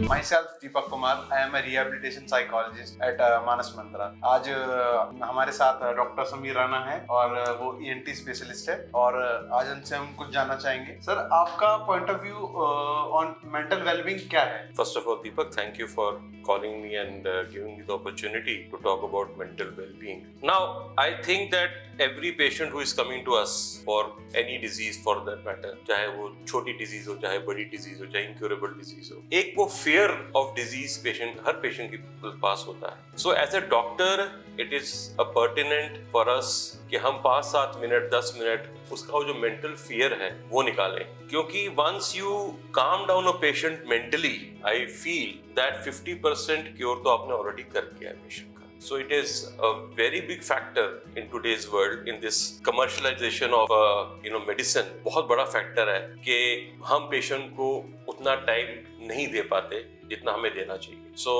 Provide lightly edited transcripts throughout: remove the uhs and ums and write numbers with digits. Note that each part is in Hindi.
Myself Deepak Kumar. I am a rehabilitation psychologist at Manas Mantra. आज हमारे साथ डॉक्टर समीर राणा है और वो ENT स्पेशलिस्ट है और आज उनसे हम कुछ जानना चाहेंगे। सर, आपका point of view on mental wellbeing क्या है? First of all, Deepak, thank you for calling me and giving me the opportunity to talk about mental well-being. Now, I think that every patient who is coming to us for any disease for that matter, चाहे वो छोटी डिजीज हो, चाहे बड़ी डिजीज हो, चाहे incurable डिजीज हो, एक वो fear of disease patient her patient के पास होता है. So as a doctor, it is a pertinent for us कि हम 5-7 मिनट 10 मिनट उसका जो मेंटल फियर है वो निकालें, क्योंकि once you calm down a patient mentally, I feel that 50% cure तो आपने ऑलरेडी कर दिया है पेशेंट का. So it is a very big factor in today's world, in this commercialization of medicine. बहुत बड़ा फैक्टर है कि हम पेशेंट को उतना टाइम नहीं दे पाते जितना हमें देना चाहिए. So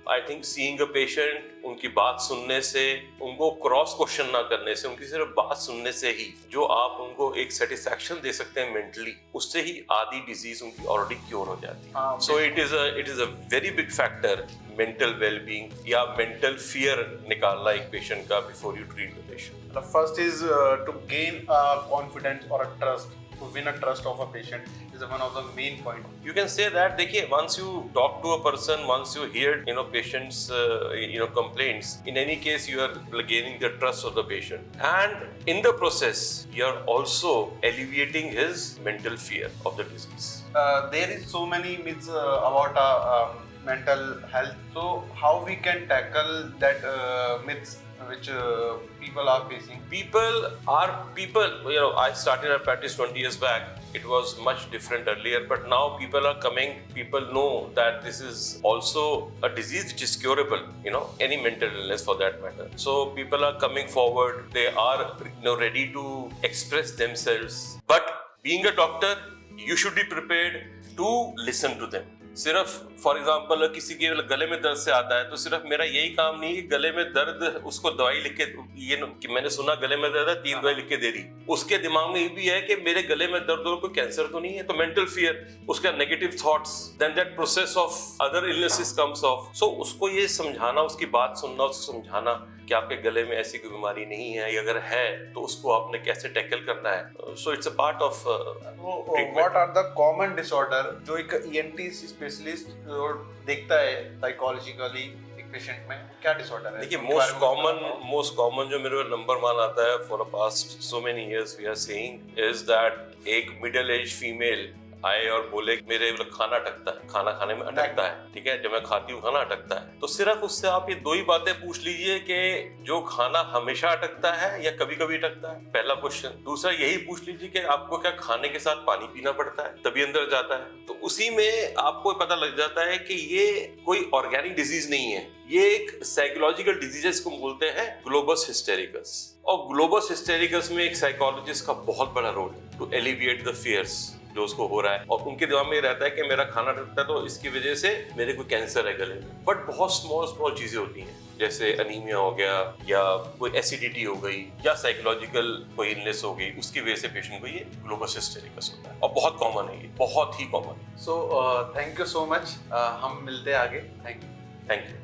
I think seeing a patient, उनकी बात सुनने से, उनको क्रॉस क्वेश्चन ना करने से, उनकी सिर्फ बात सुनने से ही जो आप उनको एक सेटिस्फैक्शन दे सकते हैं मेंटली, उससे ही आधी डिजीज उनकी ऑलरेडी क्योर हो जाती है. So it is a very big factor, mental well-being या mental fear निकालना एक पेशेंट का before you treat the patient. The first is to gain a confidence or a trust, to win a trust of a patient is one of the main point. You can say that, देखिए, once you talk to a person, once you hear patients complaints, in any case you are gaining the trust of the patient, and in the process you are also alleviating his mental fear of the disease. There is so many myths about mental health. So how we can tackle that myths which people are facing? People, I started a practice 20 years back. It was much different earlier, but now people are coming, people know that this is also a disease which is curable, any mental illness for that matter. So people are coming forward, they are ready to express themselves. But being a doctor, you should be prepared to listen to them. सिर्फ फॉर एग्जाम्पल किसी के गले में दर्द से आता है तो सिर्फ मेरा यही काम नहीं है गले में दर्द उसको दवाई लिख के ये कि मैंने सुना गले में दर्द है 3 दवाई लिख के दे दी. उसके दिमाग में ये भी है कि मेरे गले में दर्द हो, कोई कैंसर तो नहीं है. तो मेंटल फियर, उसका negative thoughts, then that process of other illnesses comes off. So उसको ये समझाना, उसकी बात सुनना, उसको समझाना कि आपके गले में ऐसी कोई बीमारी नहीं है, अगर है तो उसको आपने कैसे टैकल करना है. So it's a part of what are the common disorder जो एक ENT स्पेशलिस्ट देखता है साइकोलॉजिकली एक पेशेंट में? क्या डिसऑर्डर है? देखिए, मोस्ट कॉमन जो मेरे नंबर 1 आता है for the past so many years we are saying is that एक मिडिल एज फीमेल आए और बोले मेरे खाना अटकता है, खाना खाने में अटकता है. ठीक है, जब मैं खाती हूँ खाना अटकता है. तो सिर्फ उससे आप ये 2 ही बातें पूछ लीजिए कि जो खाना हमेशा अटकता है या कभी कभी अटकता है, पहला क्वेश्चन. दूसरा यही पूछ लीजिए कि आपको क्या खाने के साथ पानी पीना पड़ता है तभी अंदर जाता है. तो उसी में आपको पता लग जाता है कि ये कोई ऑर्गेनिक डिजीज नहीं है, ये एक साइकोलॉजिकल डिजीजेस को बोलते हैं ग्लोबस हिस्टेरिकस. और ग्लोबस हिस्टेरिकस में एक साइकोलॉजिस्ट का बहुत बड़ा रोल है टू एलिविएट द फियर्स जो उसको हो रहा है. और उनके दिमाग में रहता है कि मेरा खाना अटकता है तो इसकी वजह से मेरे को कैंसर है गले में. बट बहुत स्मॉल चीजें होती हैं, जैसे अनीमिया हो गया या कोई एसिडिटी हो गई या साइकोलॉजिकल कोई इलनेस हो गई, उसकी वजह से पेशेंट को ये ग्लोबस हिस्टेरिकस होता है. और बहुत कॉमन है, ये बहुत ही कॉमन है. So thank you so much. हम मिलते हैं आगे. Thank you.